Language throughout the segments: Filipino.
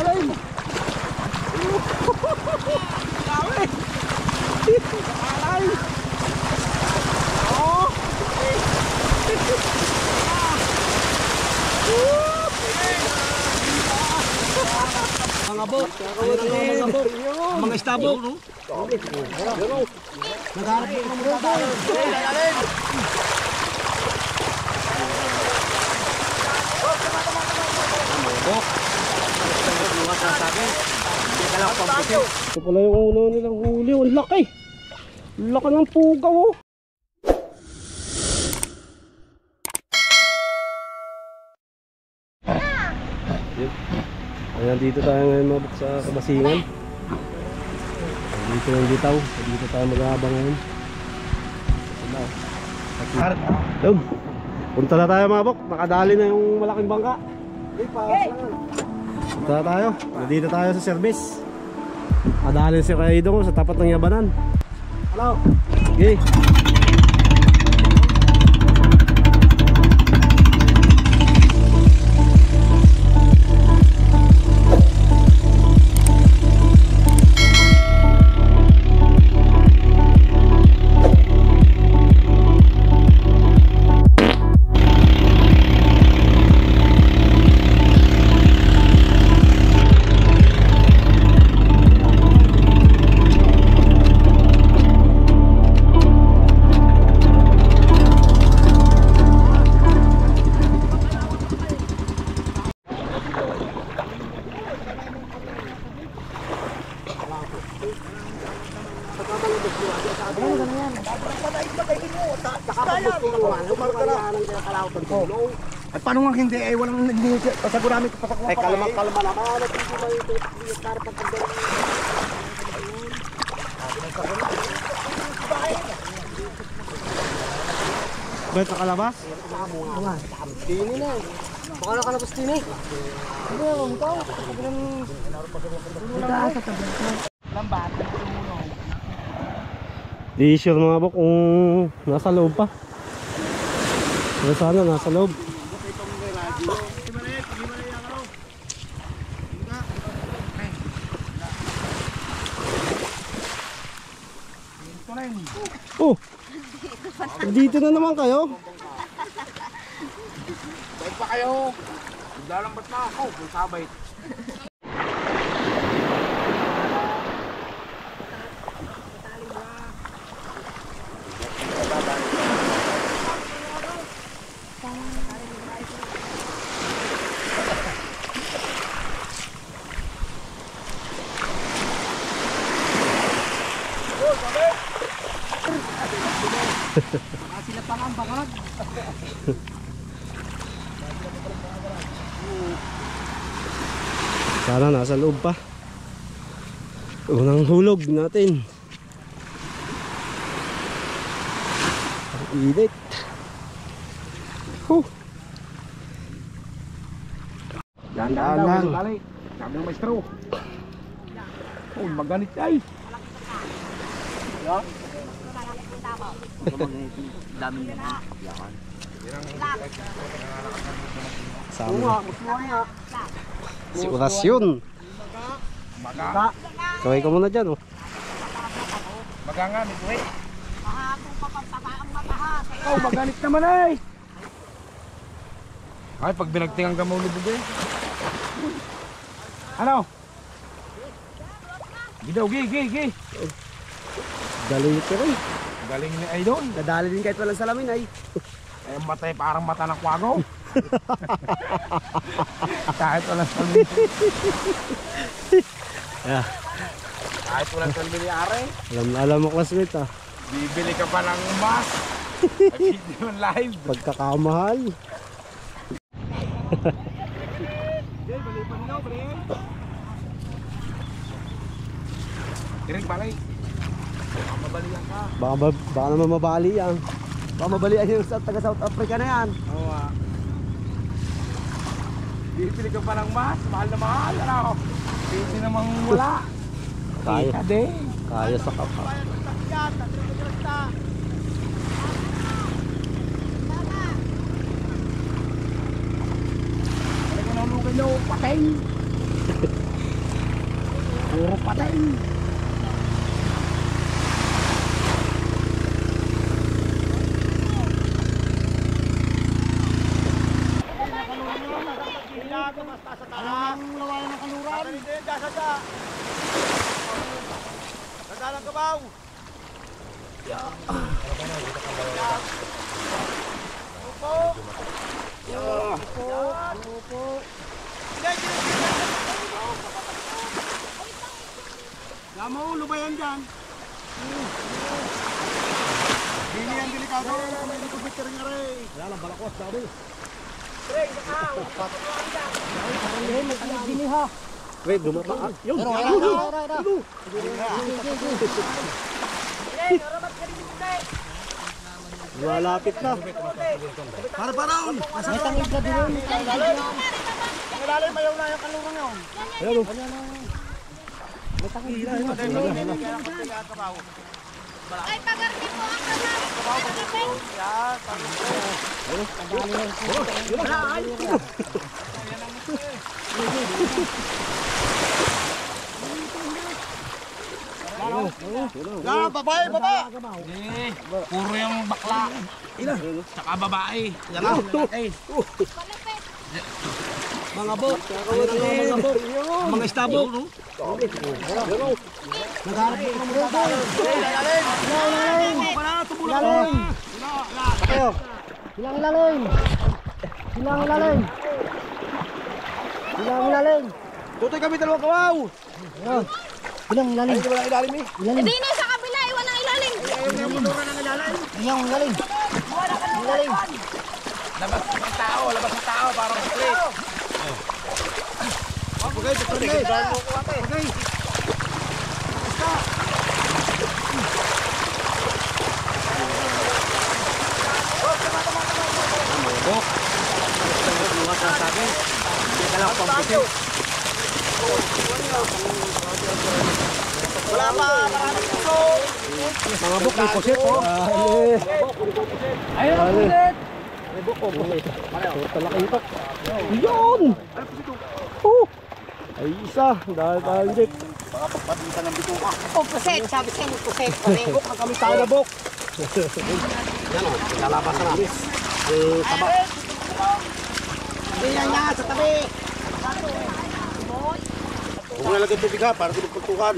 Lalim! Dami! Alay! Oh! Mga bok, mga istabok. Nagharap ko ng mga bok. Ito pala yung una nilang huli. Ang laki! Ang laki ng pugaw oh! Ayan, dito tayo ngayon mabuk sa Kabasingan. Dito yung bitaw. Dito tayo maghabang ngayon. Yun. Punta na tayo mabuk. Nakadali na yung malaking bangka. Punta na tayo. Dito tayo sa service. Nakadali si Kaido sa tapat ng Yabanan. Hello. Okay. Ay paano nga hindi ay walang nagninit pasagurami ko pasak. Ay kalma naman. Hindi may karap ng kandila. Ba't nakalabas? Mga dini na. Baka nakalabas dini. Hindi ako ikaw. Itaas sa tabi. Lambat. Di sure mga bok kung nasa loob pa. Pero sana nasa loob. Oh, dito na naman kayo. Baik pa kayo. Maglalambat na ako. Kung sabay. Sila pa ang bangag. Sana nasa loob pa. Unang hulog natin. Ang init. Dahan-dahan lang. Sabi ng maestro. Oh, maganit ay. Yeah. Daming naman. Yakan. Sama. Si Orasyon. Maga. Kaway ka muna dyan oh. Maga nga, may tuwi. Oh, maganit naman ay. Ay, pag binagtingan ka mo lubog eh. Ano? Gidaw, gi. Galing ito rin. Galing ni Idol. Nadali din kahit walang salamin ay. Ay, matay parang mata ng kwago. Kahit walang salamin. Yeah. Kahit walang salamin ni Are. Alam mo classmate ah. Bibili ka pa ng mas. Ay, video live. Pagkakamahal. Direk balay. Mabalian ka. Baka naman mabali yan. Baka mabalian yung taga South Africa na yan. Oo ah. Bibili ka pa ng mas. Mahal na mahal. Ano? Pwede namang wala. Kaya. Kaya sa kapal. Ano ko nalugay na patay. Puro patay. Nagdalang kabaw. Lama ulo ba yan dyan? Dili yan delikado. May likubit nga rin. Wala lang balakwas dami. Wait, dumapa. Yung. Malapit na. Para-paraon. May tangig ka din. Malalim mayaw na yung kalurang yun. Ayan o. Ay, pagarni po ang kamay. Yan, babae, baba. Puro yung bakla. Tsaka babae. Yan lang. Palapit. Mga bok. Mga istabok. Tutoy kami dalawang kawaw. Hindi na sa kabila, iwan ang ilalim. Labas ng tao para split. Okay, okay. Wala pa, maraming puso. Mga buk, may pusit o. Ayun ang pusit. May buk o, pusit. Talaki ito. Yun! Oh! Ay isa, dahil dik. Baka pagpatisan ng bituka. Oh, puset. Sabi sa inyo, puset. Buk ang kami tayo na buk. Yan o, lalabas na namin. Taba. Hindi yan nga, sa tabi. Huwag mo nalagay tubig ha, para di magpagtukan.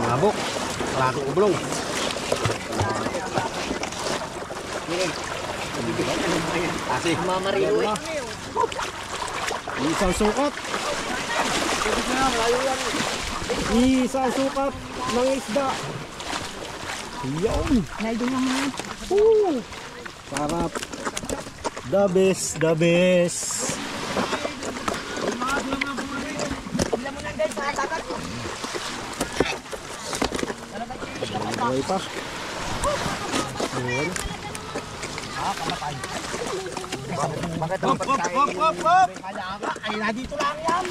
Mga buk, kalating ublong. Kasi. Mamarilo eh. Isang sukat. Isang sukat ng isda. Yun. Naldo naman. Sarap. The best, the best. Buhay pa. Yun. Hop! Ay, na dito lang yan.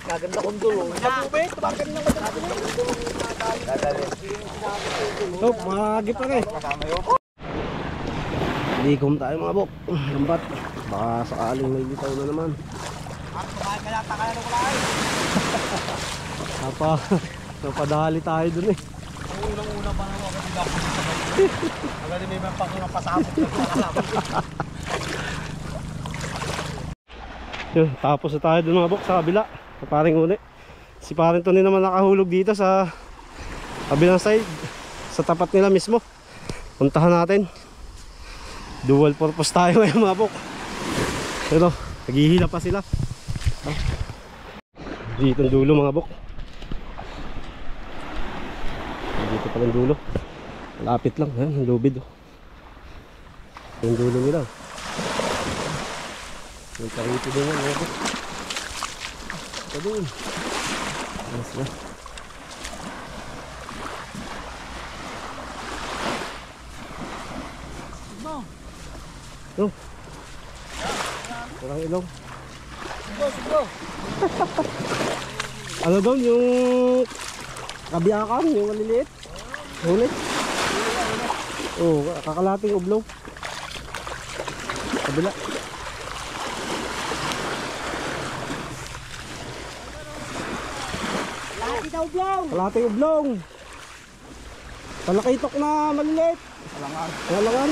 Gaganda kong dulo. Sa tubig, tumakan na So, mahagi pa rin. Likom tayo mga bok. Lambat. Baka sakaling may bitaw na naman. Napadali tayo dun eh. Unang-una pa naman ako dito. Agad may mga pangunang pasabot. Yun, tapos na tayo dun mga bok sa kabila. Sa paring uli. Si paring Tony naman nakahulog dito sa kabilang side. Sa tapat nila mismo. Puntahan natin. Dual purpose tayo ngayon mga bok. Pero, naghihila pa sila. Dito ang dulo mga bok. Dito pa ang dulo. Lapit lang, ang lubid oh. Yung dulo nila. Yung parito din yan mga bok. Ito doon. Alas na. Oh. Parang ilong. Ano doon yung kabiyakan, yung maliliit. Ulit. Oh, kakalating ublong. Kabila. Kalating ublong. Talakitok na maliliit. Walangan.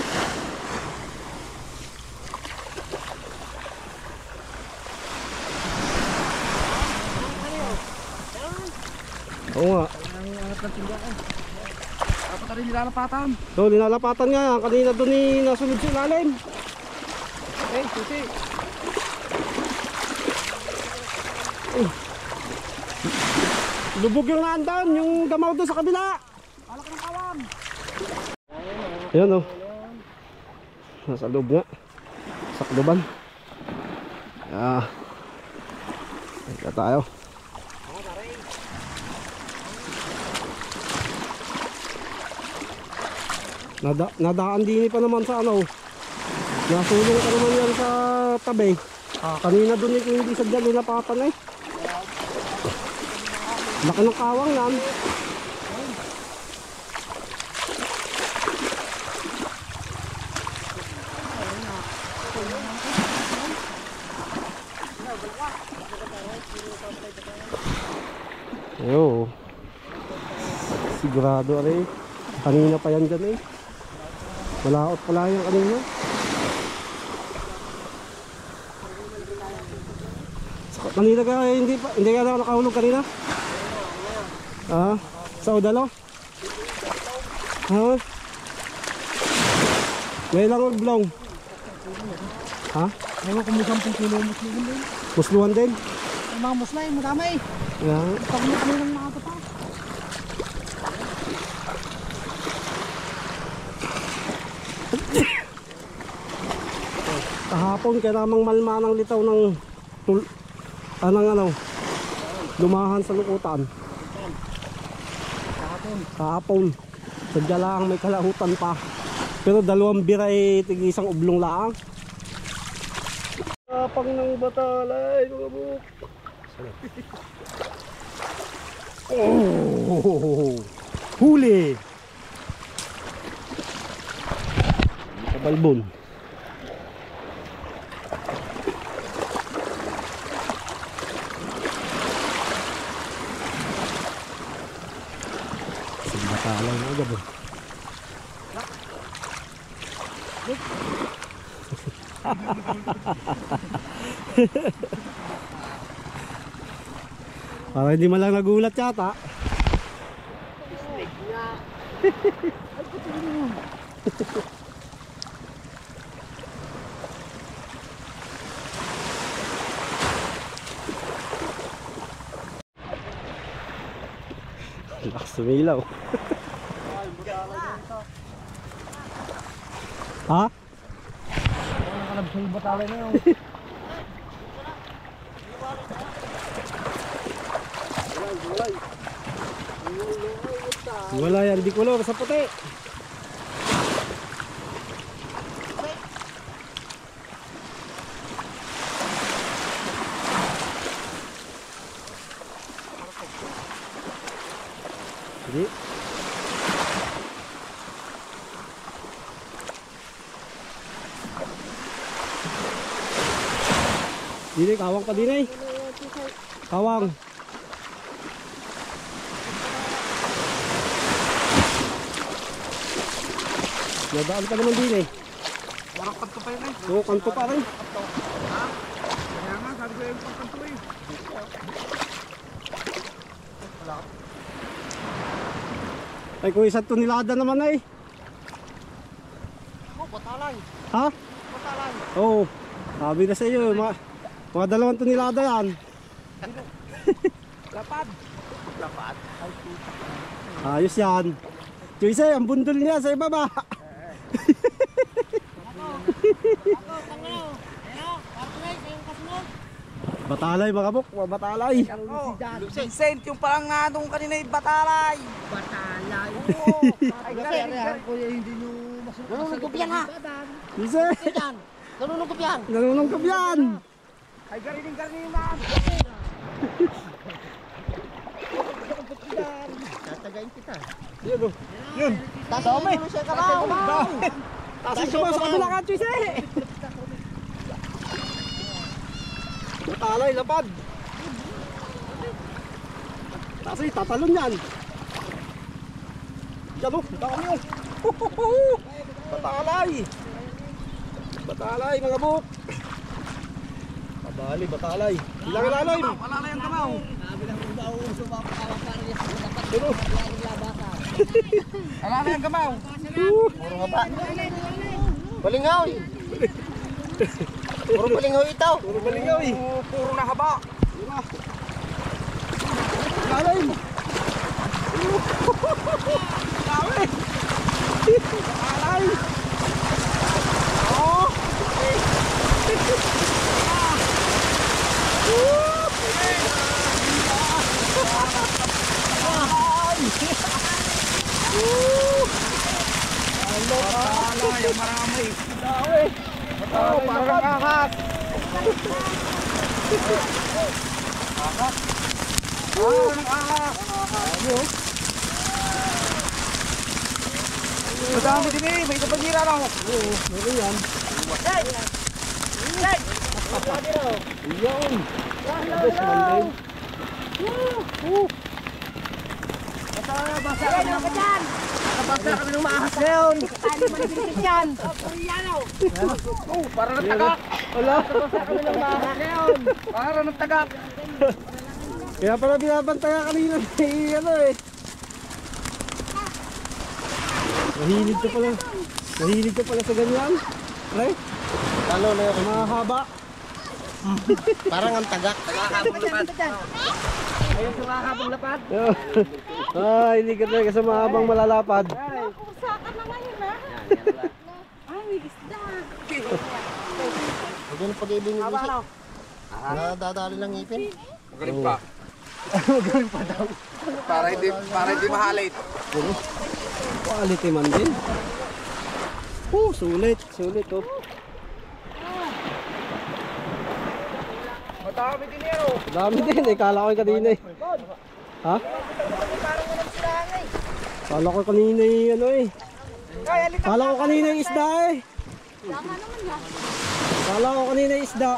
Oo nga. Dapat na rin nilalapatan. So, nilalapatan nga yan. Kanina doon nasunod sa ilalim. Eh, susi. Lubog yung naandaan, yung gamaw doon sa kabila. Alak ng kawan. Ayan o. Nasa loob nga. Sakluban. Ika tayo. Nadaan din pa naman sa ano. Nasulong ka naman yan sa tabi. Kanina doon yung hindi sa dyan napatan eh. Laki ng kawang yan. Ayo. Sigurado rin. Kanina pa yan dyan eh. Malaot pala yan kanina. Kanina ka hindi ka nakahulog kanina? Sa Udalo? May lang ublong. Ewan ko may 10 kilo musluhan din. Musluhan din? Ang mga muslay, madami. Pag mo kami lang nakatapa. Kahapon kaya namang malma ng litaw ng lumahan sa lukutan. Kahapon. Sadya lang may kalahutan pa. Pero 2 bira ay tig-isang ublong laang. Kapang ng batalay, mga buk. Oh, huli. Kabalbon. Batalay na agad eh. Parang hindi man lang nagulat yata. Lakas sumilaw. Ha? Nakalabs yung batalay na yun. Wala yan, di kulor sa puti. Hindi. Dini, kawang pa din eh. Kawang. Nadaan pa naman din eh. Parang kanto pa yun eh. Oo, kanto pa rin. Kaya nga, sabi ko yung pangkanto eh. Ay, kung isang tonelada naman eh. Batalay. Ha? Batalay. Oo. Sabi na sa iyo, mga 2 tonelada yan. Lapad. Ayos yan. Choyce, ang bundol niya sa ibaba. Batalay mga buk, batalay. Vincent, yung parang nga nung kanina yung batalay. Batalay. Ay, kasi kuya, hindi nyo Nanunungkop yan ha. Choyce, Nanunungkop yan. nanunungkop yan. ay garining na. Tatagayin kita. Yun o. Yun. Dami. Siya ka raw. Tapos sa kabila ka, Choyce. Batalay, lapad. Kasi tatalon yan. Yan o, dami o. Batalay. Batalay mga buk. Kabali, batalay. Ilang ilalim. Wala na yung kamaw. Wala na yung kamaw. Puro haba. Balingaw. Puro balingaw ito. Puro balingaw eh. Puro na haba. Ilalim. Dami. Batalay. Oo. Wala yung marami. Oh, parang ahas. Madami din eh. May kapagira na ako. Oo, meron yan. Iyon. Abes, mandin. Basa ka dyan. Nakabasa kami ng maahas ngayon. Ano man ang yan? Para ng tagak. Wala. Para ng tagak. Kaya pala binabantaya kanina ano eh. Mahilig ka pala. Mahilig ka pala sa ganyan. Pre, Lalo na yung mahaba. parang ang tagak. Ayun sa mahabang lapad. Hindi ka talaga sa mahabang malalapad. Kusa ka naman yun ha? Ay, may isda. Huwag yun pag-ibig ng bisik. Nadadali ng ngipin. Magaling pa. Magaling pa daw. Para hindi mahalit. Quality man din. Sulit. Sulit oh. Matami din yan oh. Dami din eh. Kala ko yung kanina eh. Ha? Kala ko kanina yung ano eh. Kala ko kanina yung isda eh. Kala ko kanina yung isda.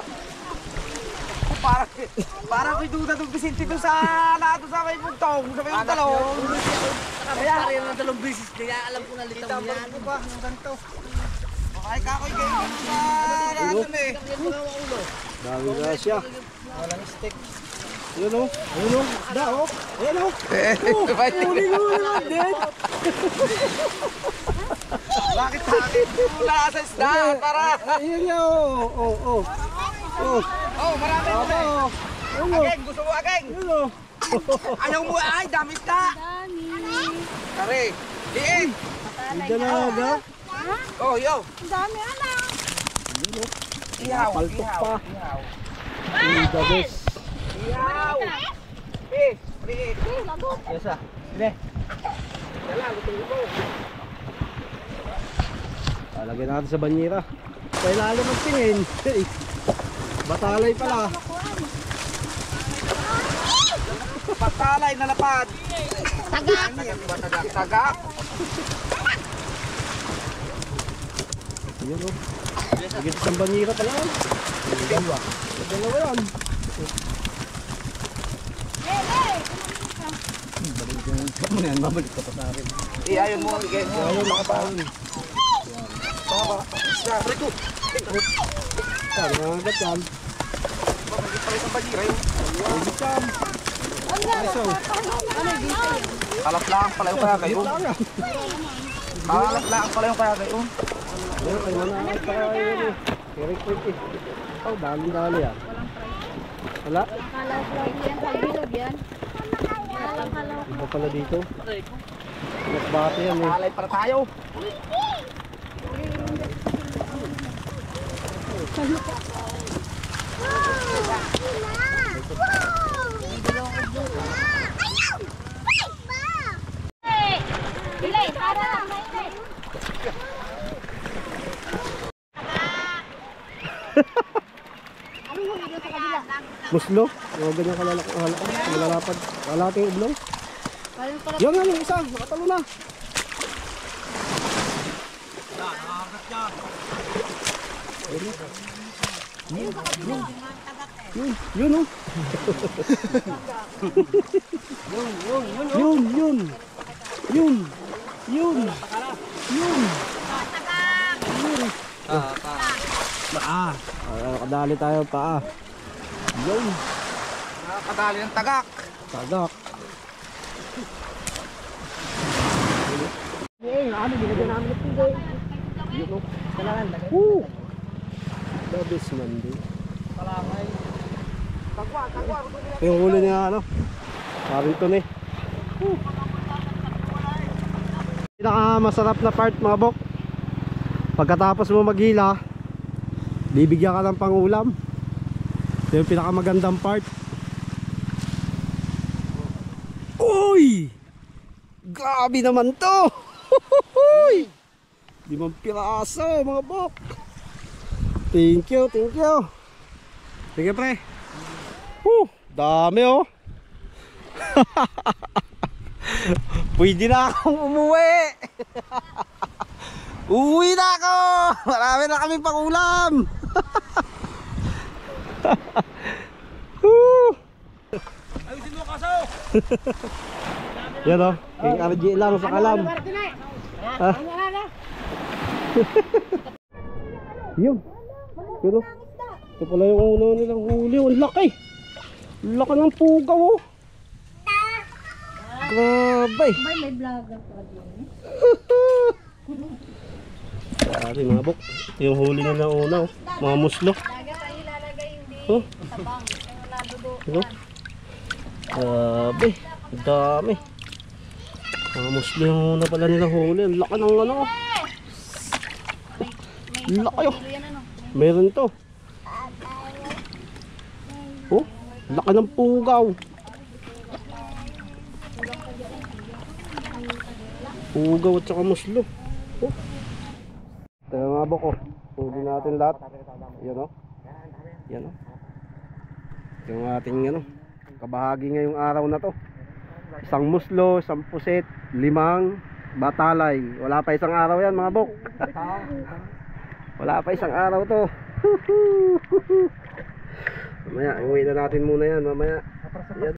Parang may duda ng Vicente doon sa lahat sa may bugtong. Sa may talong. Kaya rin ng dalawang bisis. Kaya alam ko na litaw yan. Kita ba ng ganito? Ay kakoy kayo sa lahat eh. Dami na siya. Walang stick. Yun o. Ayun o. Isda o. Ayan o. Huli naman din. Bakit sa akin? Wala sa isda. Para. Ayun niya o. Oh, marami mo na eh. Ageng, gusto mo ageng? Ayun o. Ayaw mo ay, dami isda. Kare, liig. Dalaga. Oh, yo. Ang dami anak. Ihaw, Paltok ihaw, pa. ihaw. The best. Ihaw. Eh, liig. Lagot. Yes ah. Sige. Dala, lutuin mo. Lagyan natin sa banyera. Sa ilalim ang tingin. Batalay pala. Patalay na lapad. Tagak. Tagak. Tagak. Ayan o. Lagyan sa banyera pala. Dalawa. Dalawa yan. Babalik ka pa sa akin. Eh, ayun mo, igay mo. Ayaw makapahon. Isda, rito. Saan mga agat yan? Bakit pa isang banyira yun? Ulit yan. Kalat lang pala yung kaya kayo. Kalat lang pala yung kaya kayo. Ayun, ay manakit pa kayo yun eh. Kirik-kirik eh. Oh, dali yan. Wala? Kalaw-kalaw yan. Pagbilog yan. Kalaw-kalaw. Iba pala dito. Mas bate yan eh. Kalay para tayo. Bilay, tara. Anong huli doon sa kabila? Muslo? O ganyan malalapad. Kalating ublong. Parang pala. Yan nga yung isa. Nakatalo na. Yun oh. Yun. Paa. Nakadali tayo paa. Yun. Nakakadali ng tagak. Tagak. Dabis man din. Yung huli niya ano? Parang ito eh. Pinakamasarap na part mga bok. Pagkatapos mo maghila, bibigyan ka ng pangulam. Ito yung pinakamagandang part. Uy! Grabe naman to! 5 piraso mga bok. Thank you. Sige pre. Dami oh. Pwede na akong umuwi. Uwi na ako. Marami na kaming pangulam. Ayusin mo kaso! Yan oh. King RG lang sa kalam. Yun. Pero ito pala yung una nilang huli. Ang laki. Ang laki ng pugaw oh. Grabe. May vlogger pa din. Grabe mga bok. Ito yung huli nila una oh. Mga muslo. Dagat ang ilalagay hindi. Oh. Tabang. Ang nadudo. Ano? Grabe. Ang dami. Mga muslo yung una pala nila huli. Ang laki ng ano. Ang laki oh. Meron to. Oh. Laki ng pugaw. Pugaw at saka muslo. Oh. Ito yung mga bok oh. Huli natin lahat. Yan oh. Yan oh. Yung ating ano, kabahagi ngayong araw na to. Isang muslo, 10 puset, 5 batalay. Wala pa isang araw yan mga bok. Wala pa isang araw to. Mamaya, iuwi na natin muna yan mamaya. Yan.